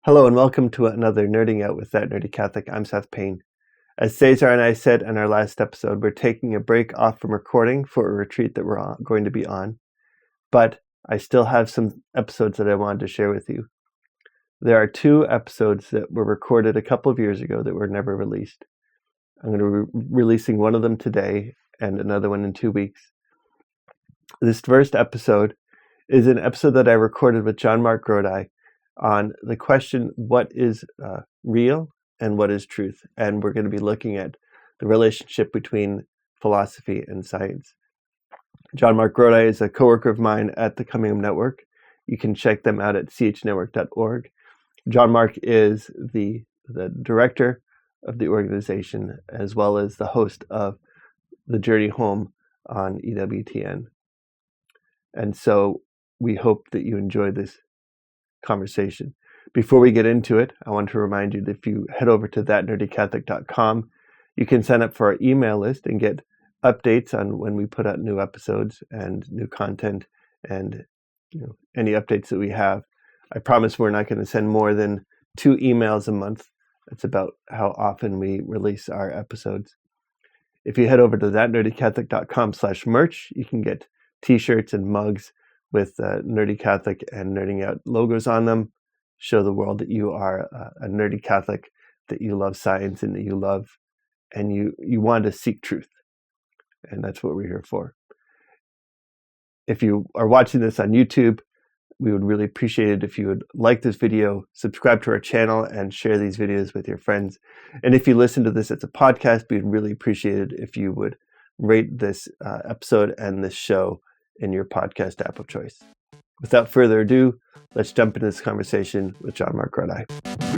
Hello and welcome to another Nerding Out with That Nerdy Catholic. I'm Seth Payne. As Cesar and I said in our last episode, we're taking a break off from recording for a retreat that we're going to be on. But I still have some episodes that I wanted to share with you. There are two episodes that were recorded a couple of years ago that were never released. I'm going to be releasing one of them today and another one in 2 weeks. This first episode is an episode that I recorded with JonMarc Grodi on the question, what is real and what is truth? And we're going to be looking at the relationship between philosophy and science. JonMarc Grodi is a coworker of mine at the Coming Up Network. You can check them out at chnetwork.org. JonMarc is the director of the organization as well as the host of The Journey Home on EWTN. And so we hope that you enjoy this conversation. Before we get into it, I want to remind you that if you head over to thatnerdycatholic.com, you can sign up for our email list and get updates on when we put out new episodes and new content and any updates that we have. I promise we're not going to send more than 2 emails a month. That's about how often we release our episodes. If you head over to thatnerdycatholic.com/merch, you can get t-shirts and mugs with Nerdy Catholic and Nerding Out logos on them. Show the world that you are a nerdy Catholic, that you love science and that you love and you want to seek truth. And that's what we're here for. If you are watching this on YouTube, we would really appreciate it if you would like this video, subscribe to our channel, and share these videos with your friends. And if you listen to this as a podcast, we'd really appreciate it if you would rate this episode and this show in your podcast app of choice. Without further ado, let's jump into this conversation with JonMarc Grodi.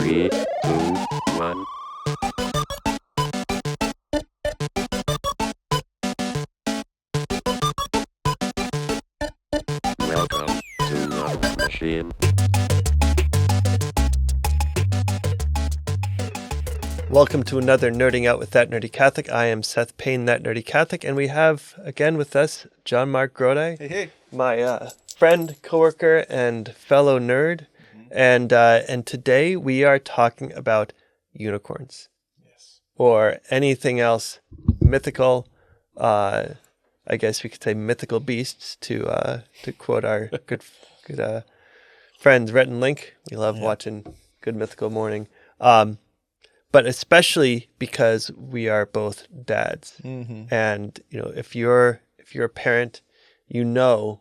3, 2, 1. Welcome to Love Machine. Welcome to another Nerding Out with That Nerdy Catholic. I am Seth Payne, That Nerdy Catholic, and we have again with us JonMarc Grodi. Hey. My friend, coworker, and fellow nerd. Mm-hmm. And today we are talking about unicorns. Yes. Or anything else mythical. I guess we could say mythical beasts to quote our good friends Rhett and Link. We love watching Good Mythical Morning. But especially because we are both dads. Mm-hmm. And if you're a parent, you know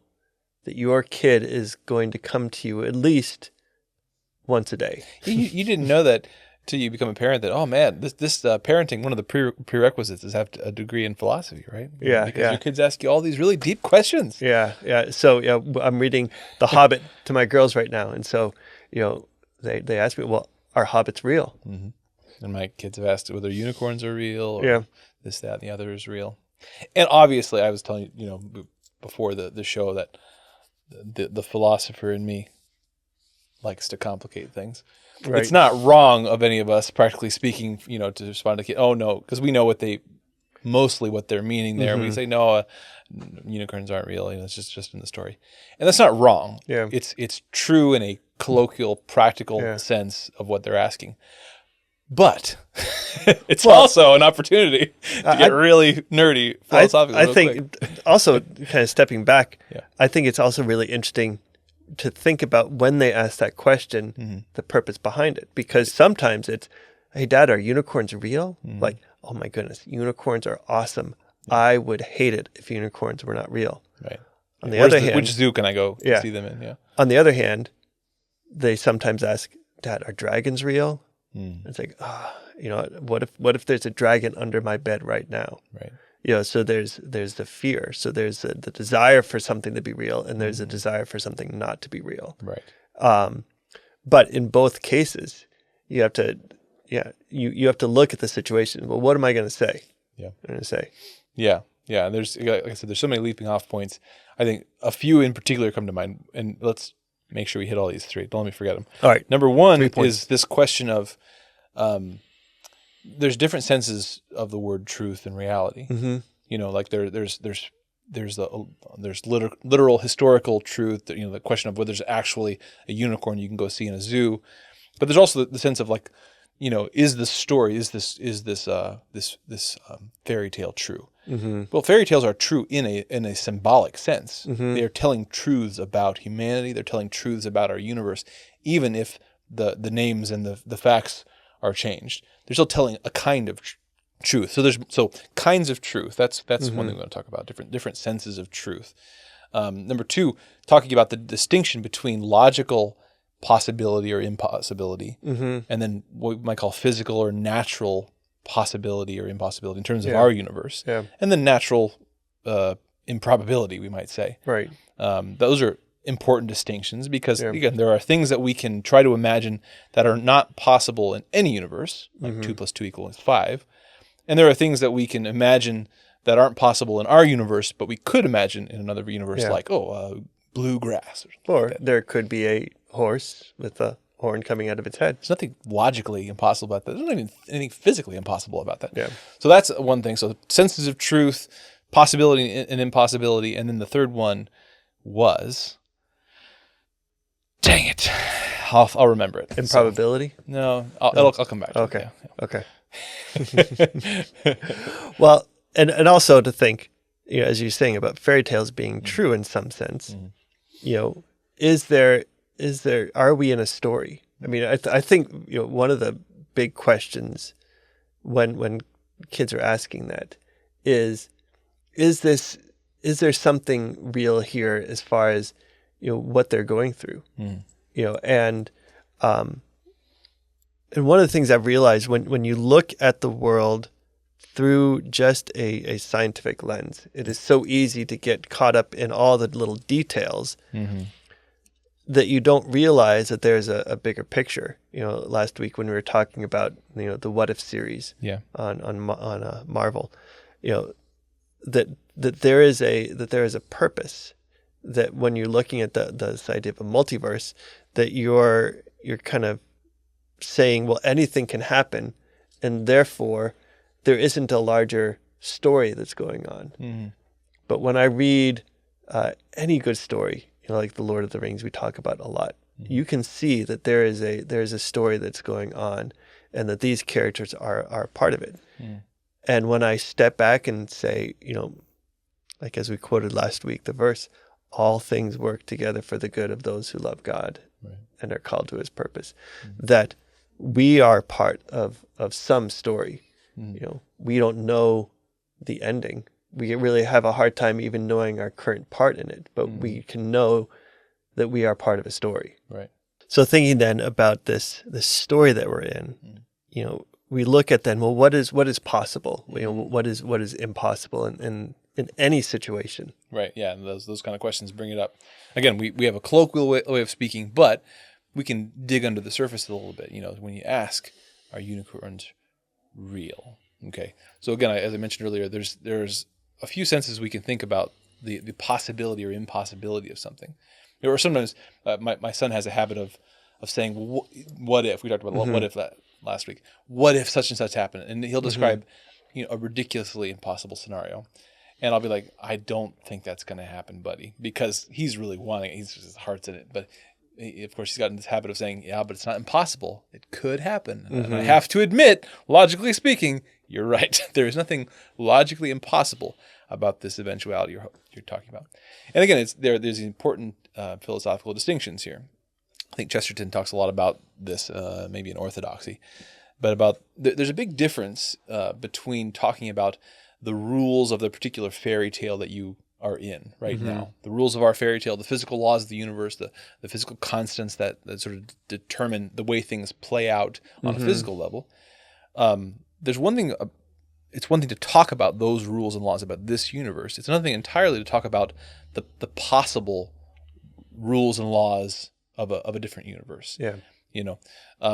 that your kid is going to come to you at least once a day. You didn't know that till you become a parent that, oh man, this parenting, one of the prerequisites is have a degree in philosophy, right? Yeah. Because your kids ask you all these really deep questions. Yeah. So I'm reading The Hobbit to my girls right now. And so, they ask me, well, are hobbits real? Mm-hmm. And my kids have asked whether unicorns are real or this, that, and the other is real. And obviously I was telling you, before the show that the philosopher in me likes to complicate things. Right. It's not wrong of any of us, practically speaking, to respond to the kid. Oh no, because we know what they're meaning there. Mm-hmm. We say no, unicorns aren't real. It's just in the story, and that's not wrong. Yeah, it's true in a colloquial, practical sense of what they're asking. But it's also an opportunity to get really nerdy philosophically. I think also kind of stepping back, I think it's also really interesting to think about when they ask that question, the purpose behind it. Because sometimes it's, hey, Dad, are unicorns real? Mm-hmm. Like, oh my goodness, unicorns are awesome. Yeah. I would hate it if unicorns were not real. Right. On the other hand, which zoo can I go to see them in? Yeah. On the other they sometimes ask, Dad, are dragons real? It's like, what if there's a dragon under my bed right now? Right. So there's the fear. So there's the desire for something to be real, and there's a desire for something not to be real. Right. But in both cases, you have to look at the situation. Well, what am I going to say? Yeah. I'm going to say. Yeah. Yeah. And there's, like I said, there's so many leaping off points. I think a few in particular come to mind, and let's make sure we hit all these 3. Don't let me forget them. All right. Number 1 is this question of, there's different senses of the word truth and reality. Mm-hmm. Like there's literal historical truth. The question of whether there's actually a unicorn you can go see in a zoo, But there's also the sense of like, is this story, is this fairy tale true? Mm-hmm. Well, fairy tales are true in a symbolic sense. Mm-hmm. They are telling truths about humanity. They're telling truths about our universe, even if the names and the facts are changed. They're still telling a kind of truth. So kinds of truth. That's Mm-hmm. one thing we're going to talk about. Different senses of truth. Number two, talking about the distinction between logical possibility or impossibility, Mm-hmm. and then what we might call physical or natural possibility or impossibility in terms of Yeah. our universe, Yeah. and then natural improbability, we might say. Right. Those are important distinctions because, Yeah. again, there are things that we can try to imagine that are not possible in any universe, like Mm-hmm. 2 + 2 = 5, and there are things that we can imagine that aren't possible in our universe, but we could imagine in another universe, Yeah. like, blue grass or something Or like that. there could be a horse with a horn coming out of its head. There's nothing logically impossible about that. There's not even anything physically impossible about that. Yeah. So that's one thing. So senses of truth, possibility and impossibility. And then the third one was, dang it, I'll remember it. Improbability? So, no, I'll come back to Okay. it. Okay. Well, and also to think, as you're saying about fairy tales being true in some sense, are we in a story? I mean, I think one of the big questions when kids are asking that is there something real here as far as what they're going through? And one of the things I've realized when you look at the world through just a scientific lens, it is so easy to get caught up in all the little details that you don't realize that there's a bigger picture. Last week when we were talking about the What If series on Marvel, that there is a purpose, that when you're looking at this idea of a multiverse, that you're kind of saying, well, anything can happen, and therefore there isn't a larger story that's going on. Mm-hmm. But when I read any good story, like The Lord of the Rings, we talk about a lot, you can see that there is a story that's going on, and that these characters are part of it. And when I step back and say, like as we quoted last week, the verse, all things work together for the good of those who love God and are called to his purpose, that we are part of some story. We don't know the ending. We really have a hard time even knowing our current part in it, but we can know that we are part of a story. Right. So thinking then about this story that we're in, we look at then, well, what is possible? What is impossible in any situation? Right. Yeah. And those kind of questions bring it up. Again, we have a colloquial way of speaking, but we can dig under the surface a little bit. When you ask, are unicorns real? Okay. So again, as I mentioned earlier, there's a few senses we can think about the possibility or impossibility of something. Or sometimes my son has a habit of saying, well, what if? We talked about what if last week. What if such and such happened? And he'll describe a ridiculously impossible scenario. And I'll be like, I don't think that's going to happen, buddy, because he's really wanting it. His heart's in it. But of course, he's gotten this habit of saying, yeah, but it's not impossible. It could happen. And I have to admit, logically speaking, you're right. There is nothing logically impossible about this eventuality you're talking about. And again, there's important philosophical distinctions here. I think Chesterton talks a lot about this, maybe in Orthodoxy, but there's a big difference between talking about the rules of the particular fairy tale that you are in right now. The rules of our fairy tale, the physical laws of the universe, the physical constants that sort of determine the way things play out on a physical level. There's one thing. It's one thing to talk about those rules and laws about this universe. It's another thing entirely to talk about the possible rules and laws of a different universe. Yeah.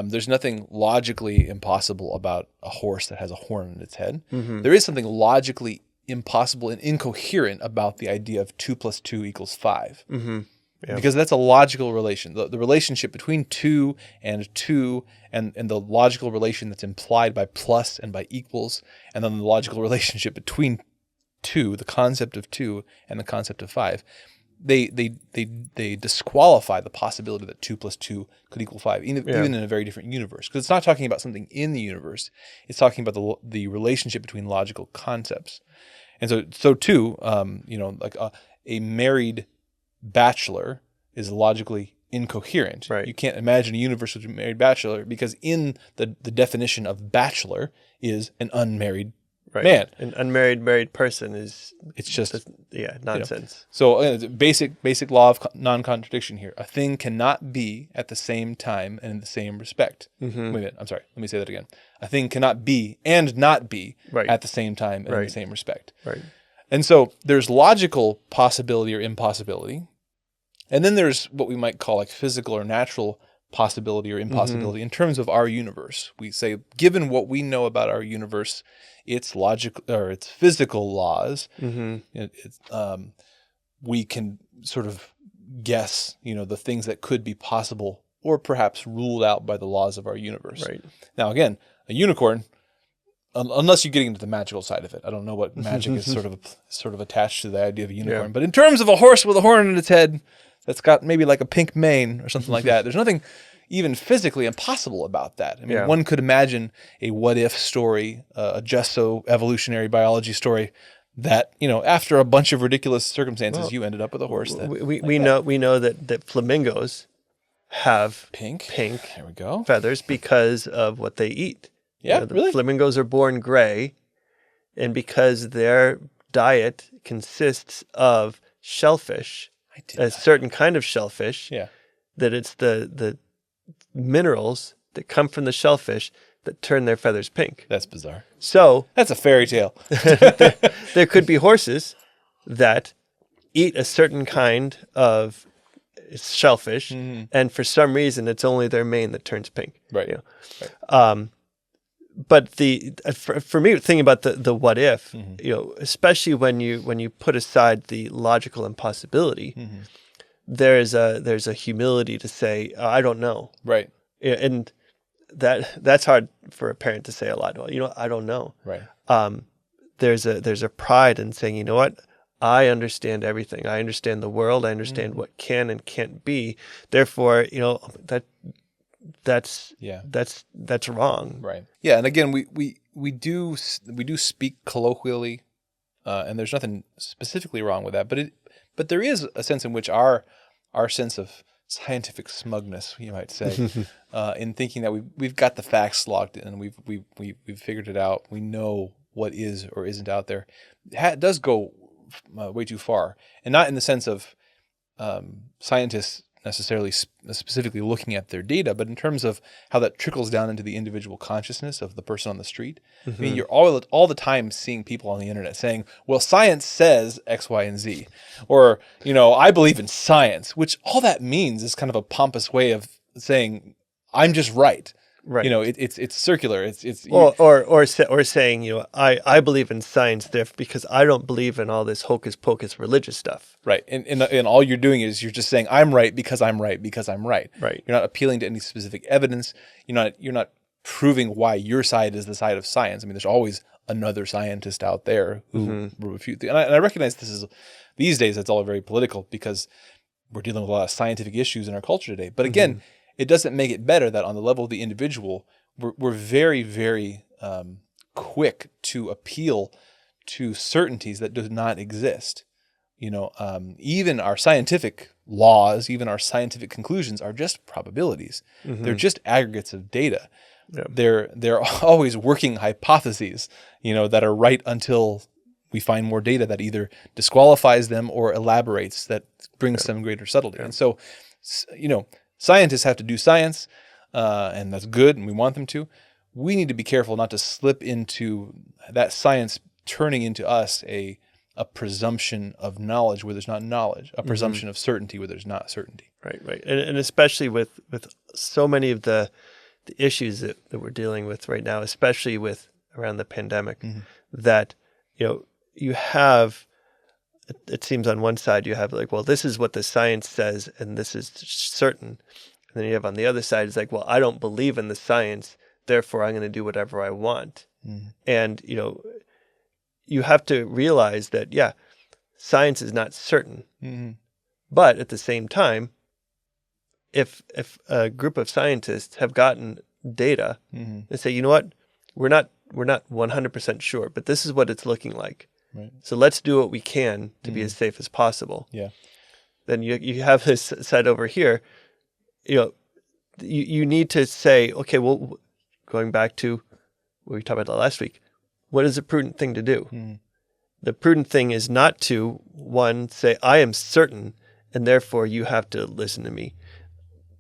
There's nothing logically impossible about a horse that has a horn in its head. There is something logically impossible and incoherent about the idea of 2 + 2 = 5. Yeah. Because that's a logical relation. The relationship between 2 and the logical relation that's implied by plus and by equals, and then the logical relationship between 2, the concept of 2 and the concept of 5. they disqualify the possibility that 2 + 2 could equal 5, even in a very different universe. Because it's not talking about something in the universe; it's talking about the relationship between logical concepts. And so too, like a married bachelor is logically incoherent. Right. You can't imagine a universe with a married bachelor because in the definition of bachelor is an unmarried man. An unmarried married person is nonsense. So basic law of non-contradiction here. A thing cannot be at the same time and in the same respect. Wait a minute. I'm sorry. Let me say that again. A thing cannot be and not be at the same time and in the same respect. Right. And so there's logical possibility or impossibility. And then there's what we might call like physical or natural possibility or impossibility in terms of our universe. We say, given what we know about our universe, its logical or its physical laws, we can sort of guess, the things that could be possible or perhaps ruled out by the laws of our universe. Right. Now, again, a unicorn, unless you're getting into the magical side of it, I don't know what magic is sort of attached to the idea of a unicorn. But in terms of a horse with a horn in its head that's got maybe like a pink mane or something like that, there's nothing even physically impossible about that. I mean, one could imagine a what-if story, a just so evolutionary biology story that, after a bunch of ridiculous circumstances, you ended up with a horse. We know that flamingos have pink there we go feathers because of what they eat. Yeah, really? Flamingos are born gray, and because their diet consists of shellfish, a certain kind of shellfish, that it's the minerals that come from the shellfish that turn their feathers pink. That's bizarre. So that's a fairy tale. there could be horses that eat a certain kind of shellfish, and for some reason it's only their mane that turns pink. Right. But for me, thinking about the what if, especially when you put aside the logical impossibility, there's a humility to say, I don't know. Right. And that's hard for a parent to say a lot. Well, I don't know. Right. There's a pride in saying, you know what? I understand everything. I understand the world. I understand what can and can't be. Therefore, that's wrong. Right. Yeah. And again, we do speak colloquially, and there's nothing specifically wrong with that. But there is a sense in which our sense of scientific smugness, you might say, in thinking that we've got the facts locked in, and we've figured it out. We know what is or isn't out there. It does go way too far, and not in the sense of scientists necessarily specifically looking at their data, but in terms of how that trickles down into the individual consciousness of the person on the street. I mean, you're all the time seeing people on the internet saying, well, science says X, Y, and Z. Or, I believe in science, which all that means is kind of a pompous way of saying, I'm just right. Right. It's circular. Or saying, I believe in science because I don't believe in all this hocus pocus religious stuff. Right. And all you're doing is you're just saying I'm right because I'm right because I'm right. Right. You're not appealing to any specific evidence. You're not proving why your side is the side of science. I mean, there's always another scientist out there who will refute. And I recognize these days it's all very political because we're dealing with a lot of scientific issues in our culture today. But again, it doesn't make it better that on the level of the individual, we're very, very quick to appeal to certainties that do not exist. Even our scientific laws, even our scientific conclusions are just probabilities. They're just aggregates of data. Yep. They're always working hypotheses, that are right until we find more data that either disqualifies them or elaborates that brings some greater subtlety. And so, scientists have to do science, and that's good, and we want them to. We need to be careful not to slip into that science turning into us a presumption of knowledge where there's not knowledge, a presumption of certainty where there's not certainty. Right. And especially with so many of the issues that we're dealing with right now, especially with around the pandemic, that, you have, it seems on one side you have like, well, this is what the science says and this is certain. And then you have on the other side, it's like, well, I don't believe in the science, therefore I'm going to do whatever I want. And, you have to realize that, science is not certain. But at the same time, if a group of scientists have gotten data and say, you know what, we're not 100% sure, but this is what it's looking like. Right. So let's do what we can to be as safe as possible. Yeah. Then you have this side over here. You need to say, okay, well, going back to what we talked about last week, what is a prudent thing to do? The prudent thing is not to, one, say, I am certain, and therefore you have to listen to me.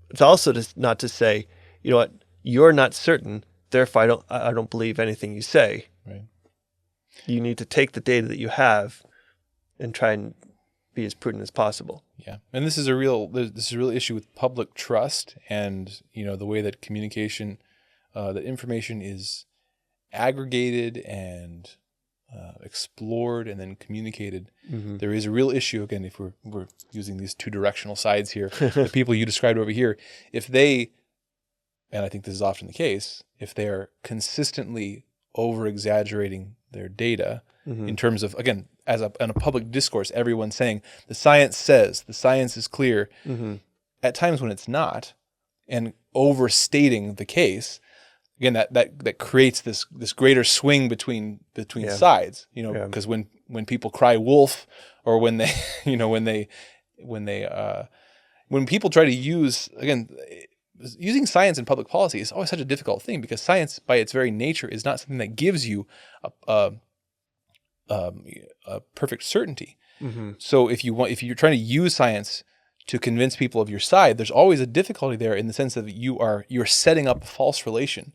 It's also not to say, you know what, you're not certain, therefore I don't believe anything you say. Right. You need to take the data that you have and try and be as prudent as possible. Yeah, and this is a real issue with public trust, and the way that communication, that information is aggregated and explored and then communicated. There is a real issue, again, if we're using these two directional sides here, the people you described over here, if they, and I think this is often the case, if they are consistently over-exaggerating their data in terms of, again, in a public discourse, everyone's saying, the science says, the science is clear, at times when it's not, and overstating the case, again, that creates this greater swing between sides, because when people cry wolf, or when they, when people try to use, again, using science in public policy is always such a difficult thing, because science by its very nature is not something that gives you a perfect certainty. So if you're trying to use science to convince people of your side, there's always a difficulty there, in the sense that you're setting up a false relation,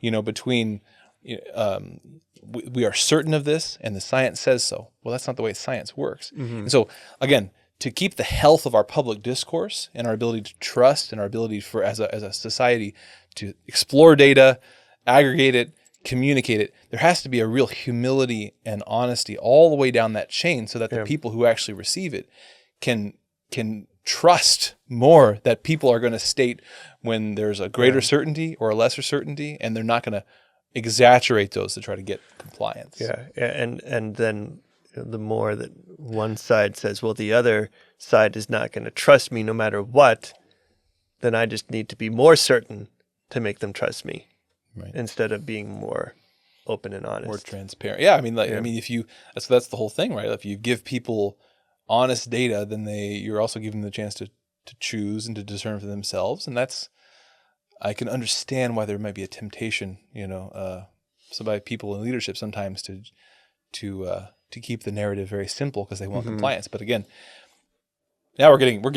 between we are certain of this and the science says so. Well, that's not the way science works. And so again, to keep the health of our public discourse and our ability to trust, and our ability for as a society to explore data, aggregate it, communicate it, there has to be a real humility and honesty all the way down that chain, so that the people who actually receive it can trust more that people are going to state when there's a greater certainty or a lesser certainty, and they're not going to exaggerate those to try to get compliance. And then the more that one side says, well, the other side is not going to trust me no matter what, then I just need to be more certain to make them trust me, instead of being more open and honest, more transparent. Yeah, I mean, if you that's the whole thing, right? If you give people honest data, then you're also giving them the chance to choose and to discern for themselves, and I can understand why there might be a temptation, so by people in leadership sometimes to keep the narrative very simple, because they want compliance. But again, now we're getting But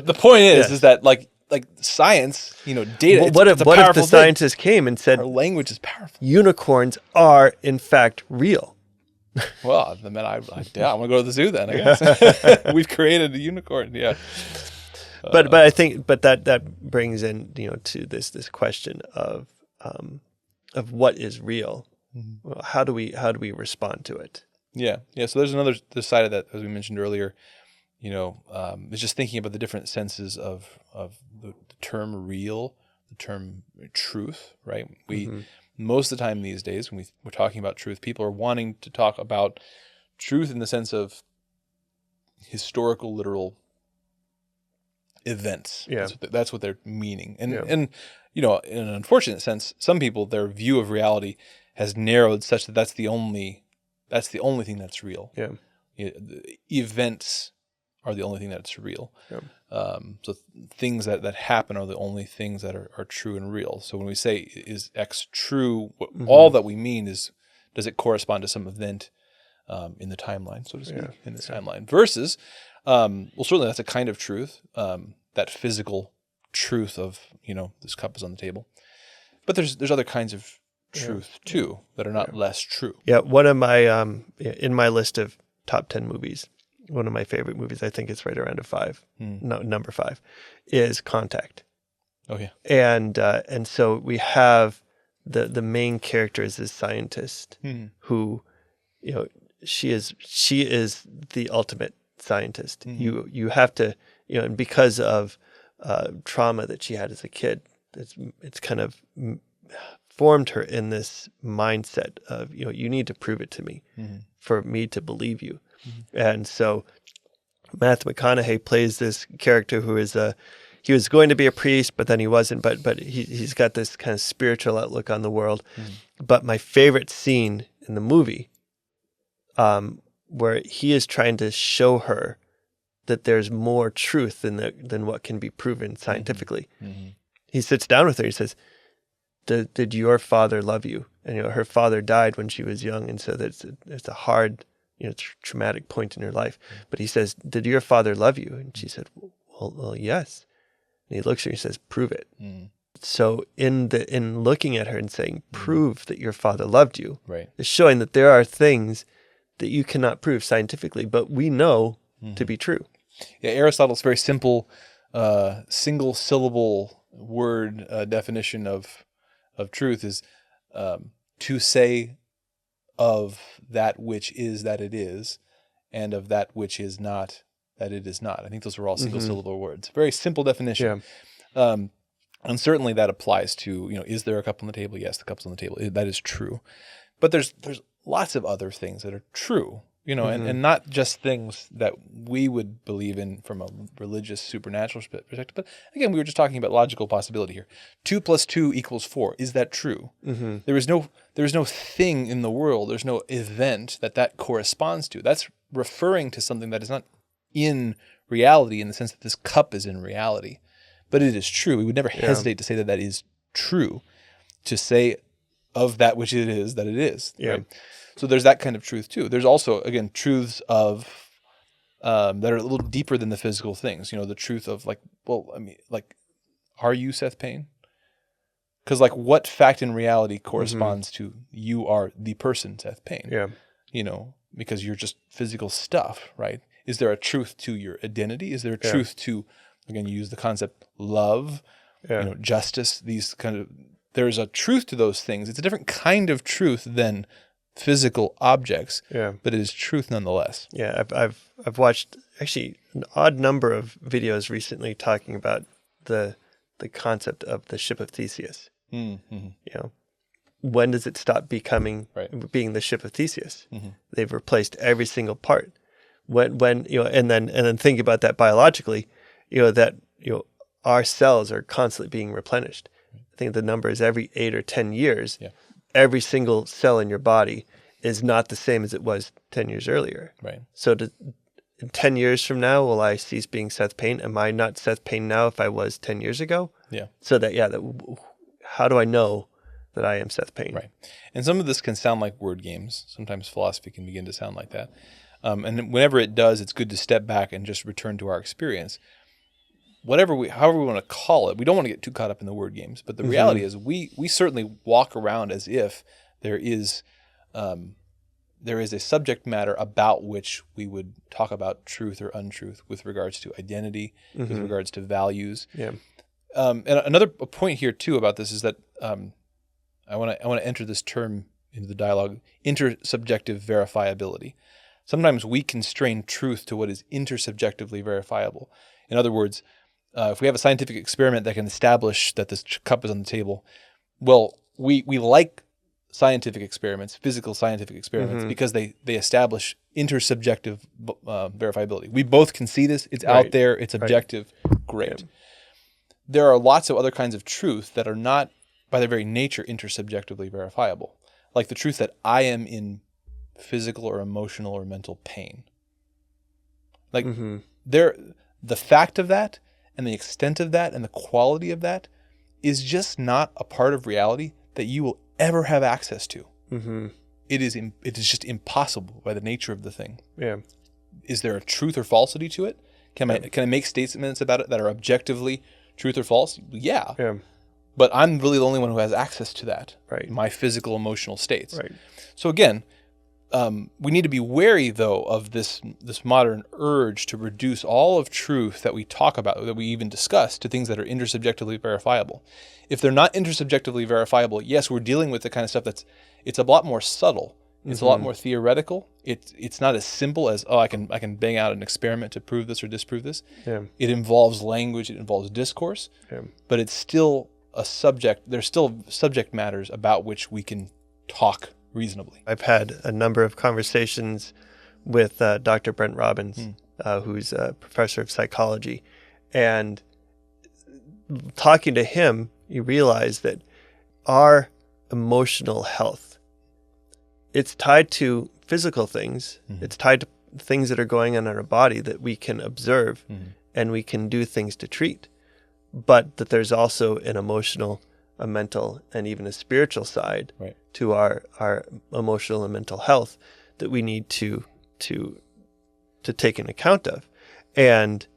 the point is that like science, data. Well, what if the scientists came and said, our language is powerful, unicorns are in fact real? Well, then I'm going to go to the zoo then, I guess. We've created a unicorn. Yeah. But I think that brings in, to this question of what is real. Well, how do we respond to it? Yeah. So there's another side of that, as we mentioned earlier. It's just thinking about the different senses of the term real, the term truth. Right. Most of the time these days, when we're talking about truth, people are wanting to talk about truth in the sense of historical, literal events. Yeah. That's what they're meaning. And in an unfortunate sense, some people, their view of reality has narrowed such that that's the only thing that's real. Yeah. Events are the only thing that's real. Yeah. So things that happen are the only things that are true and real. So when we say, is X true, all that we mean is, does it correspond to some event in the timeline, so to speak, in this timeline? Versus, certainly that's a kind of truth, that physical truth of, this cup is on the table. But there's other kinds of truth too that are not less true. Yeah, one of my, in my list of top 10 movies, one of my favorite movies, I think it's right around number 5, is Contact. Oh yeah. And so we have the main character is this scientist who, she is the ultimate scientist. You have to, and because of trauma that she had as a kid, it's kind of formed her in this mindset of, you need to prove it to me for me to believe you. And so Matthew McConaughey plays this character who is he was going to be a priest, but then he wasn't. But he's got this kind of spiritual outlook on the world. But my favorite scene in the movie, where he is trying to show her that there's more truth than what can be proven scientifically. He sits down with her. He says, "Did your father love you?" And her father died when she was young, and so it's a hard, traumatic point in her life. But he says, "Did your father love you?" And she said, "Well, yes." And he looks at her and says, "Prove it." So in looking at her and saying, "Prove that your father loved you," right, is showing that there are things that you cannot prove scientifically, but we know to be true. Yeah, Aristotle's very simple, single syllable word definition of truth is to say of that which is that it is, and of that which is not that it is not. I think those are all single syllable words. Very simple definition. Yeah. And certainly that applies to, is there a cup on the table? Yes, the cup's on the table. That is true. But there's lots of other things that are true, and not just things that we would believe in from a religious, supernatural perspective. But again, we were just talking about logical possibility here. 2 + 2 = 4. Is that true? There is no thing in the world. There's no event that corresponds to. That's referring to something that is not in reality in the sense that this cup is in reality. But it is true. We would never hesitate to say that is true, to say of that which it is that it is. Yeah. Right? So there's that kind of truth too. There's also, again, truths of that are a little deeper than the physical things. The truth of are you Seth Payne? Because what fact in reality corresponds to you are the person Seth Payne? Yeah. Because you're just physical stuff, right? Is there a truth to your identity? Is there a truth to, again, you use the concept love, justice, these kind of, there's a truth to those things. It's a different kind of truth than physical objects, but it is truth nonetheless. Yeah, I've watched actually an odd number of videos recently talking about the concept of the ship of Theseus. When does it stop being the ship of Theseus? They've replaced every single part. When and then think about that biologically, our cells are constantly being replenished. I think the number is every 8 or 10 years. Yeah. Every single cell in your body is not the same as it was 10 years earlier. Right. So in 10 years from now, will I cease being Seth Payne? Am I not Seth Payne now if I was 10 years ago? Yeah. So how do I know that I am Seth Payne? Right. And some of this can sound like word games. Sometimes philosophy can begin to sound like that. And whenever it does, it's good to step back and just return to our experience. However we want to call it, we don't want to get too caught up in the word games. But the reality is, we certainly walk around as if there is a subject matter about which we would talk about truth or untruth with regards to identity, with regards to values. Yeah. And another point here too about this is that I want to enter this term into the dialogue: intersubjective verifiability. Sometimes we constrain truth to what is intersubjectively verifiable. In other words, if we have a scientific experiment that can establish that this cup is on the table, well, we like scientific experiments, physical scientific experiments, because they establish intersubjective verifiability. We both can see this. It's out there. It's objective. Great. Yeah. There are lots of other kinds of truth that are not, by their very nature, intersubjectively verifiable. Like the truth that I am in physical or emotional or mental pain. Like the fact of that and the extent of that and the quality of that is just not a part of reality that you will ever have access to. It is just impossible by the nature of the thing. Yeah. Is there a truth or falsity to it? Can I make statements about it that are objectively truth or false? Yeah. Yeah. But I'm really the only one who has access to that. Right. My physical, emotional states. Right. So again, we need to be wary, though, of this modern urge to reduce all of truth that we talk about, that we even discuss, to things that are intersubjectively verifiable. If they're not intersubjectively verifiable, yes, we're dealing with the kind of stuff it's a lot more subtle. It's a lot more theoretical. It's not as simple as, I can bang out an experiment to prove this or disprove this. Yeah. It involves language. It involves discourse. Yeah. But it's still a subject. There's still subject matters about which we can talk reasonably. I've had a number of conversations with Dr. Brent Robbins who's a professor of psychology. And talking to him, you realize that our emotional health, it's tied to physical things. Mm-hmm. It's tied to things that are going on in our body that we can observe and we can do things to treat. But that there's also an emotional, a mental, and even a spiritual side to our emotional and mental health that we need to take an account of. And,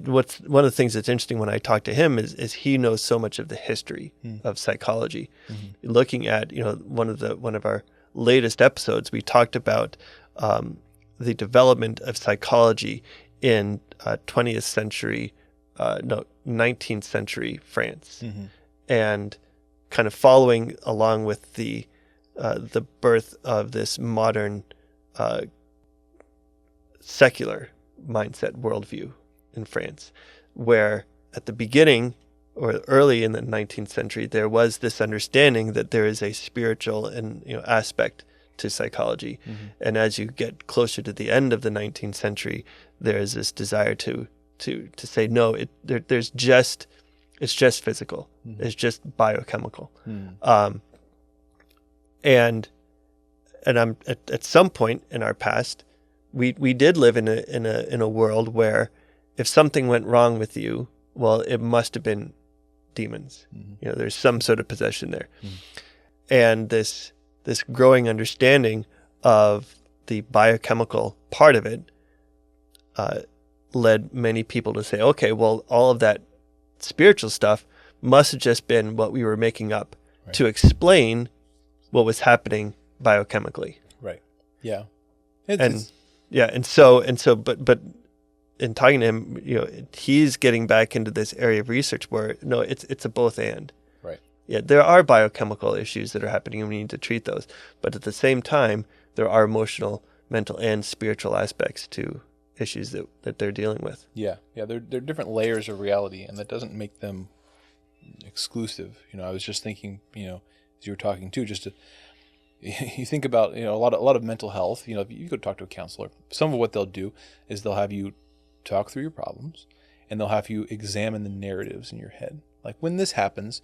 what's one of the things that's interesting when I talk to him is he knows so much of the history of psychology. Mm-hmm. Looking at, one of our latest episodes, we talked about the development of psychology in 19th century France, and kind of following along with the birth of this modern secular mindset worldview in France, where at the beginning or early in the 19th century, there was this understanding that there is a spiritual and aspect to psychology. Mm-hmm. And as you get closer to the end of the 19th century, there is this desire to say, no, it's just physical. Mm-hmm. It's just biochemical. Mm-hmm. And I'm at some point in our past, we did live in a world where if something went wrong with you, well, it must have been demons. Mm-hmm. There's some sort of possession there. Mm-hmm. And this growing understanding of the biochemical part of it led many people to say, okay, well, all of that spiritual stuff must have just been what we were making up to explain what was happening biochemically. Right. Yeah. But in talking to him, he's getting back into this area of research where no, it's a both and. Right. Yeah, there are biochemical issues that are happening and we need to treat those. But at the same time, there are emotional, mental, and spiritual aspects to issues that they're dealing with. Yeah. Yeah, they're different layers of reality, and that doesn't make them exclusive. I was just thinking, as you were talking too, you think about, a lot of mental health, if you go talk to a counselor, some of what they'll do is they'll have you talk through your problems, and they'll have you examine the narratives in your head. Like, when this happens,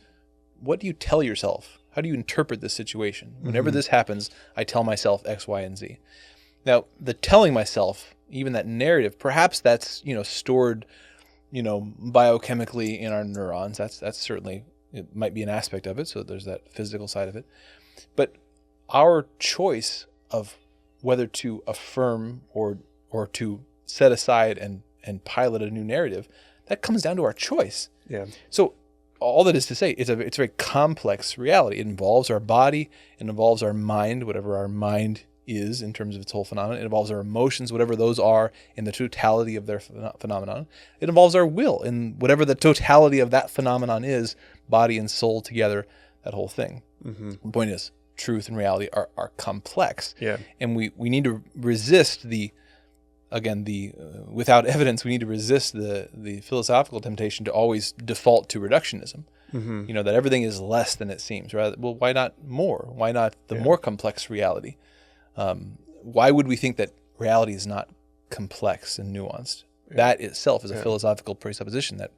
what do you tell yourself? How do you interpret this situation? Whenever this happens, I tell myself X, Y, and Z. Now, the telling myself, even that narrative, perhaps that's, stored, biochemically in our neurons. That's certainly, it might be an aspect of it. So there's that physical side of it. But our choice of whether to affirm or to set aside and pilot a new narrative, that comes down to our choice. Yeah. So all that is to say, it's a very complex reality. It involves our body, it involves our mind, whatever our mind is in terms of its whole phenomenon. It involves our emotions, whatever those are in the totality of their phenomenon. It involves our will in whatever the totality of that phenomenon is, body and soul together, that whole thing. Mm-hmm. The point is, truth and reality are complex. Yeah. And we need to resist without evidence, we need to resist the philosophical temptation to always default to reductionism. Mm-hmm. That everything is less than it seems. Rather, well, why not more? Why not the more complex reality? Why would we think that reality is not complex and nuanced? Yeah. That itself is a philosophical presupposition that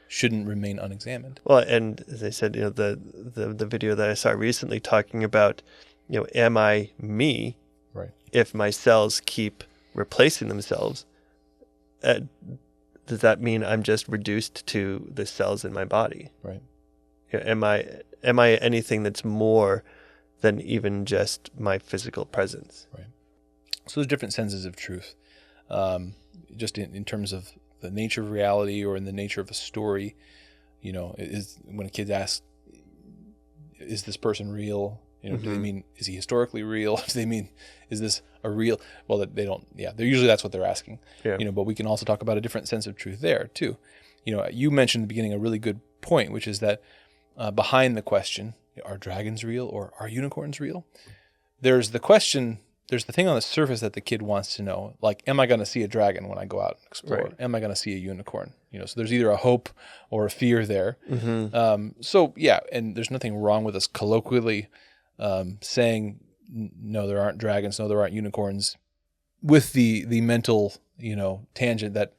shouldn't remain unexamined. Well, and as I said, the video that I saw recently talking about, am I me? Right. If my cells keep replacing themselves, does that mean I'm just reduced to the cells in my body? Right. Am I anything that's more than even just my physical presence? Right. So there's different senses of truth, just in terms of the nature of reality or in the nature of a story. Is when a kid asks, "Is this person real?" Do they mean, is he historically real? Do they mean, is this a real? Well, they don't. Yeah, they're usually that's what they're asking. Yeah. But we can also talk about a different sense of truth there too. You mentioned at the beginning a really good point, which is that behind the question, are dragons real or are unicorns real? There's the question. There's the thing on the surface that the kid wants to know, like, am I going to see a dragon when I go out and explore? Right. Am I going to see a unicorn? So there's either a hope or a fear there. Mm-hmm. So yeah, and there's nothing wrong with us colloquially saying, no, there aren't dragons, no, there aren't unicorns, with the mental, tangent that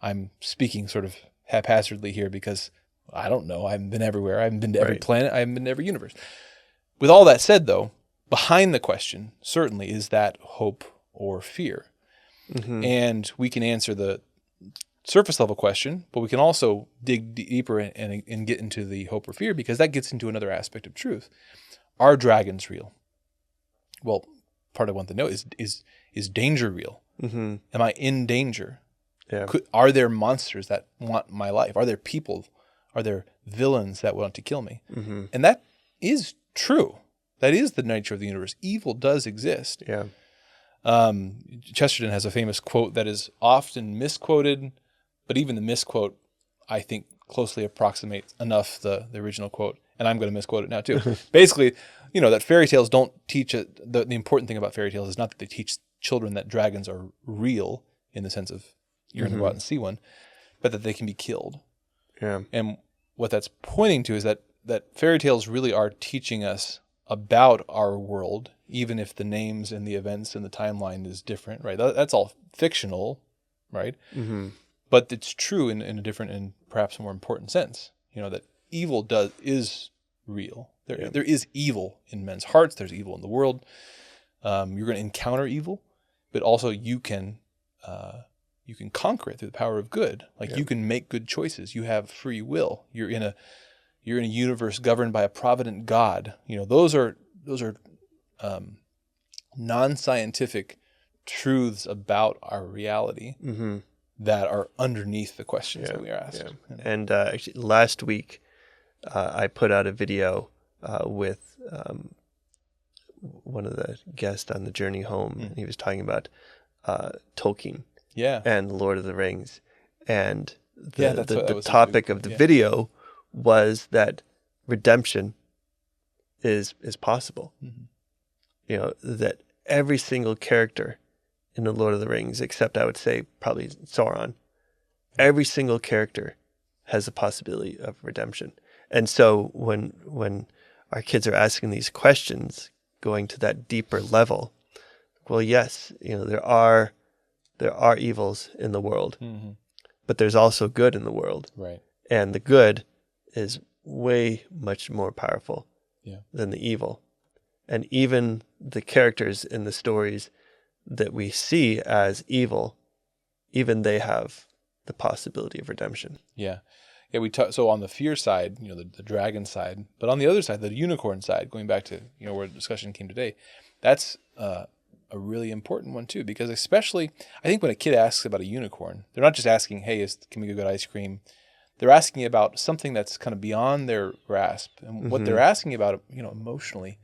I'm speaking sort of haphazardly here because I don't know. I haven't been everywhere. I haven't been to every planet. I haven't been to every universe. With all that said, though, behind the question certainly is that hope or fear. Mm-hmm. And we can answer the surface level question, but we can also dig deeper and get into the hope or fear, because that gets into another aspect of truth. Are dragons real? Well, part I want to know is danger real? Mm-hmm. Am I in danger? Yeah. Are there monsters that want my life? Are there people? Are there villains that want to kill me? Mm-hmm. And that is true. That is the nature of the universe. Evil does exist. Yeah. Chesterton has a famous quote that is often misquoted, but even the misquote, I think, closely approximates enough the original quote. And I'm going to misquote it now too. Basically, that fairy tales don't teach it. The important thing about fairy tales is not that they teach children that dragons are real in the sense of you're going to go out and see one, but that they can be killed. Yeah. And what that's pointing to is that fairy tales really are teaching us about our world, even if the names and the events and the timeline is different, right? That's all fictional, right? Mm-hmm. But it's true in a different and perhaps more important sense, that evil is real. There is evil in men's hearts. There's evil in the world. You're going to encounter evil, but also you can conquer it through the power of good. You can make good choices. You have free will. You're in a universe governed by a provident God. Those are non-scientific truths about our reality that are underneath the questions that we are asked. Yeah. And actually, last week I put out a video with one of the guests on the journey home, and he was talking about Tolkien and Lord of the Rings, and the topic of the video was that redemption is possible. Mm-hmm. That every single character in the Lord of the Rings, except I would say probably Sauron, every single character has a possibility of redemption. And so when our kids are asking these questions, going to that deeper level, well, yes, there are evils in the world, but there's also good in the world, right? And the good is way much more powerful than the evil. And even the characters in the stories that we see as evil, even they have the possibility of redemption. Yeah. Yeah, so on the fear side, the dragon side, but on the other side, the unicorn side, going back to, where the discussion came today, that's a really important one too, because especially, I think when a kid asks about a unicorn, they're not just asking, hey, can we go get ice cream? They're asking about something that's kind of beyond their grasp. And what they're asking about, emotionally,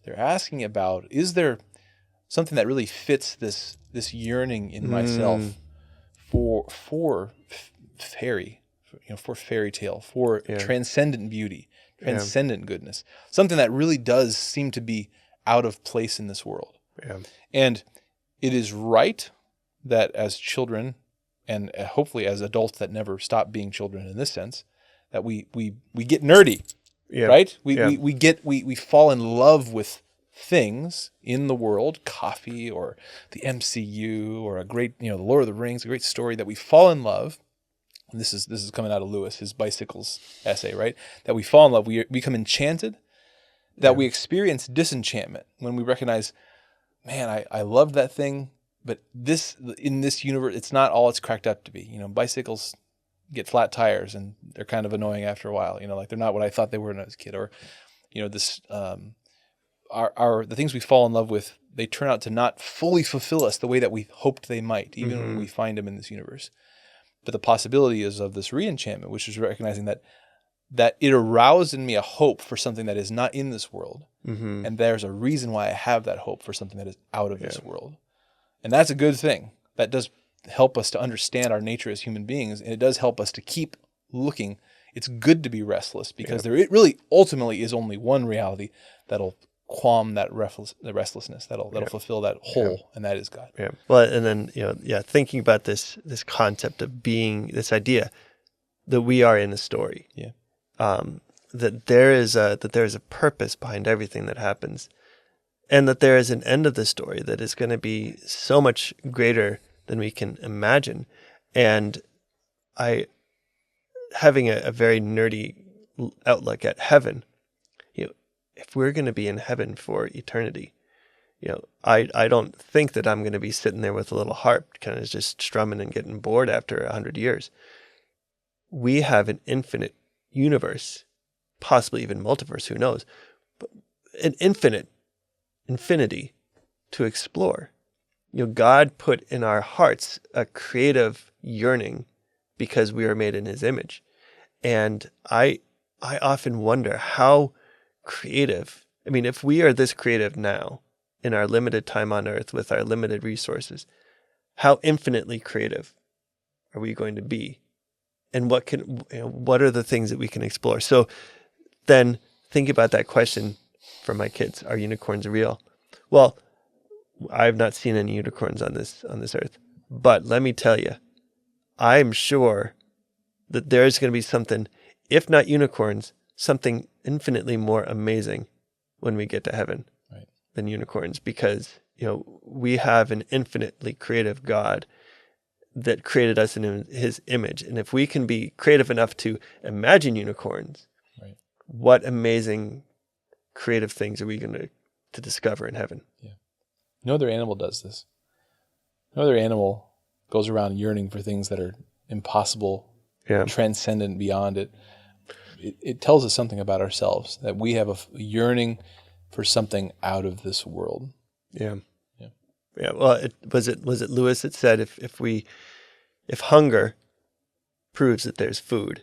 they're asking about, is there something that really fits this yearning in myself for fairy tale, for transcendent beauty, transcendent goodness, something that really does seem to be out of place in this world. Yeah. And it is right that as children, and hopefully as adults that never stop being children in this sense, that we get nerdy, right? We fall in love with things in the world, coffee or the MCU or a great, the Lord of the Rings, a great story, that we fall in love. And this is coming out of Lewis, his Bicycles essay, right? That we fall in love, we become enchanted, that we experience disenchantment when we recognize, man, I love that thing, but in this universe, it's not all it's cracked up to be. Bicycles get flat tires and they're kind of annoying after a while. They're not what I thought they were when I was a kid. Or, this the things we fall in love with, they turn out to not fully fulfill us the way that we hoped they might, even when we find them in this universe. But the possibility is of this re-enchantment, which is recognizing that it aroused in me a hope for something that is not in this world. Mm-hmm. And there's a reason why I have that hope for something that is out of this world. And that's a good thing. That does help us to understand our nature as human beings. And it does help us to keep looking. It's good to be restless, because there really ultimately is only one reality that'll qualm that restlessness, that'll fulfill that hole, and that is God. Yeah. Well, and then thinking about this concept of being, this idea that we are in a story. Yeah. That there is a purpose behind everything that happens. and that there is an end of the story that is going to be so much greater than we can imagine. And having a very nerdy outlook at heaven, if we're going to be in heaven for eternity, I don't think that I'm going to be sitting there with a little harp kind of just strumming and getting bored after 100 years. We have an infinite universe, possibly even multiverse, who knows, but an infinity to explore. God put in our hearts a creative yearning because we are made in his image. And I often wonder how creative, if we are this creative now in our limited time on earth with our limited resources, how infinitely creative are we going to be? And what are the things that we can explore? So then think about that question for my kids. Are unicorns real? Well, I've not seen any unicorns on this earth, but let me tell you, I'm sure that there's going to be something, if not unicorns, something infinitely more amazing when we get to heaven than unicorns, because we have an infinitely creative God that created us in his image. And if we can be creative enough to imagine unicorns, what amazing creative things are we going to discover in heaven? Yeah. No other animal does this. No other animal goes around yearning for things that are impossible, transcendent beyond it. It tells us something about ourselves, that we have a yearning for something out of this world. Yeah. Well, was it Lewis that said if hunger proves that there's food,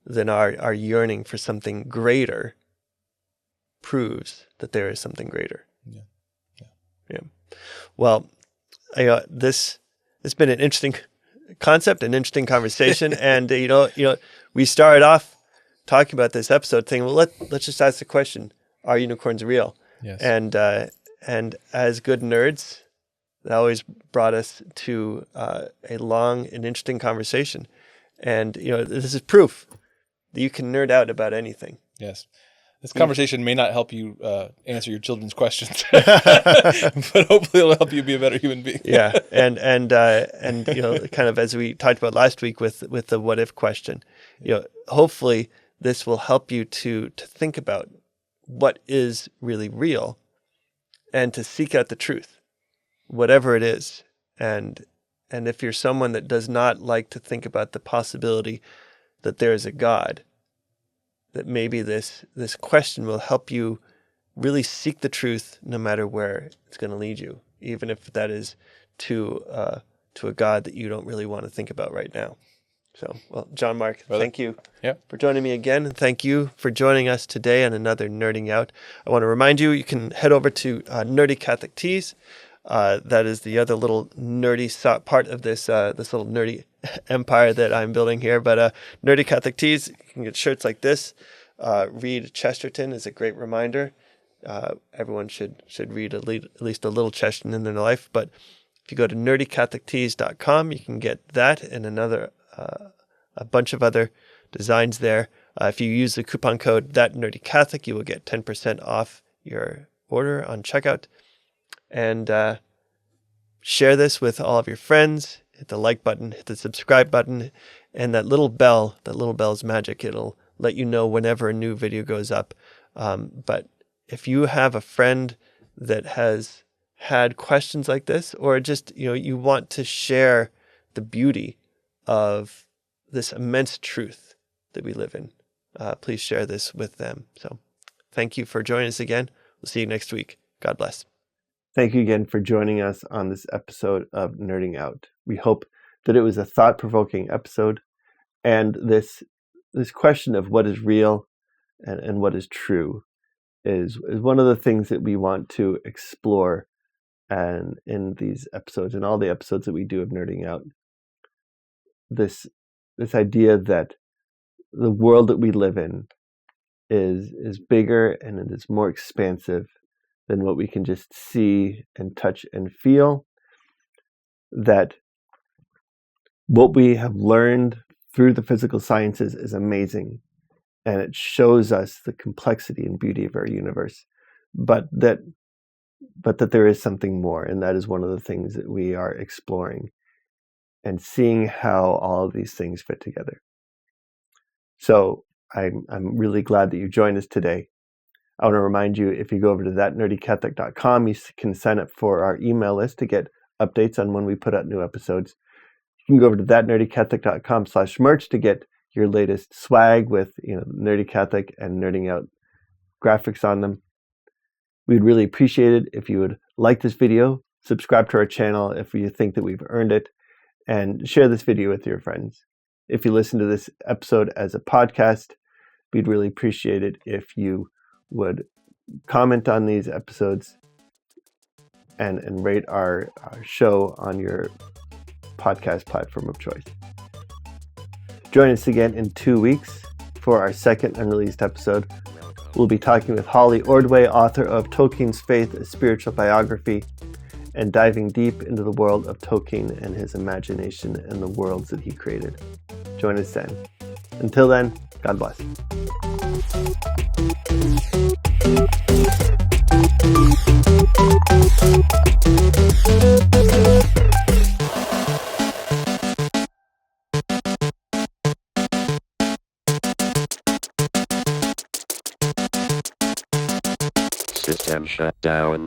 then our yearning for something greater proves that there is something greater. Yeah. Well, this has been an interesting concept, an interesting conversation, and we started off talking about this episode thing. Well, let's just ask the question: are unicorns real? Yes. And as good nerds, that always brought us to a long and interesting conversation. And this is proof that you can nerd out about anything. Yes. This conversation may not help you answer your children's questions, but hopefully it'll help you be a better human being. Yeah, and kind of as we talked about last week with the what if question, hopefully this will help you to think about what is really real, and to seek out the truth, whatever it is. And if you're someone that does not like to think about the possibility that there is a God, that maybe this question will help you really seek the truth no matter where it's going to lead you, even if that is to a God that you don't really want to think about right now. So, well, JonMarc, thank you for joining me again. And thank you for joining us today on another Nerding Out. I want to remind you can head over to Nerdy Catholic Tees. That is the other little nerdy part of this little nerdy empire that I'm building here. But Nerdy Catholic Tees, you can get shirts like this. Read Chesterton is a great reminder. Everyone should read at least a little Chesterton in their life. But if you go to nerdycatholictees.com, you can get that and a bunch of other designs there. If you use the coupon code ThatNerdyCatholic, you will get 10% off your order on checkout. And share this with all of your friends. Hit the like button, hit the subscribe button, and that little bell's magic. It'll let you know whenever a new video goes up. But if you have a friend that has had questions like this, or just you want to share the beauty of this immense truth that we live in, please share this with them. So thank you for joining us again. We'll see you next week. God bless. Thank you again for joining us on this episode of Nerding Out. We hope that it was a thought-provoking episode, and this question of what is real and what is true is one of the things that we want to explore and in these episodes and all the episodes that we do of Nerding Out. This idea that the world that we live in is bigger and it is more expansive than what we can just see and touch and feel, that what we have learned through the physical sciences is amazing, and it shows us the complexity and beauty of our universe. but that there is something more, and that is one of the things that we are exploring and seeing how all of these things fit together. So I'm really glad that you joined us today. I want to remind you, if you go over to thatnerdycatholic.com, you can sign up for our email list to get updates on when we put out new episodes. You can go over to thatnerdycatholic.com/merch to get your latest swag with, Nerdy Catholic and Nerding Out graphics on them. We'd really appreciate it if you would like this video, subscribe to our channel if you think that we've earned it, and share this video with your friends. If you listen to this episode as a podcast, we'd really appreciate it if you would comment on these episodes and rate our show on your podcast platform of choice. Join us again in 2 weeks for our second unreleased episode. We'll be talking with Holly Ordway, author of Tolkien's Faith, a Spiritual Biography, and diving deep into the world of Tolkien and his imagination and the worlds that he created. Join us then. Until then, God bless. System shut down.